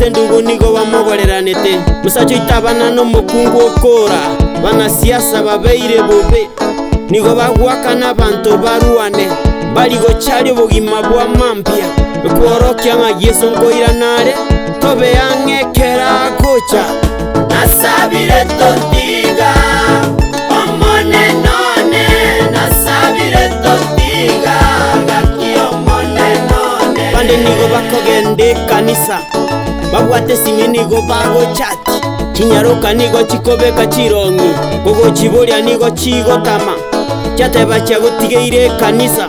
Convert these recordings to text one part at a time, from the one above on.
bose ndugu nigo bamogoreranete musacho itabana no mukungu okora banasiasa babeire bobe nigo bagwakana abantu baruane baligo chali obugima bwa mampia kworokia nga Yesu ngoiranare tobe angekera gocha nasabire totiga omone none nasabire totiga gaki omone none bande nigo bakogende kanisa babwate simi nigo bago chati kinyaroka nigo chikobeka chirongi gogo chiboria nigo chigotama chateba chagotigeire kanisa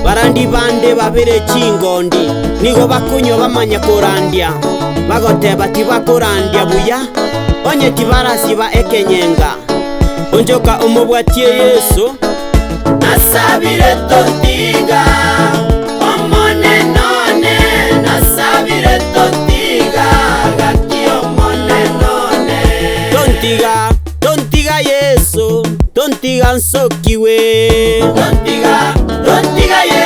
barandi bande babere chingondi nigo bakunyo bamanya korandia bagoteba tibakorandia buya onye tibarasi ba ekenyenga onjoka omobwatie Yesu nasabire totiga omone none nasabire totiga gaki omone none tontiga Yesu tontiga nsokiwe tontiga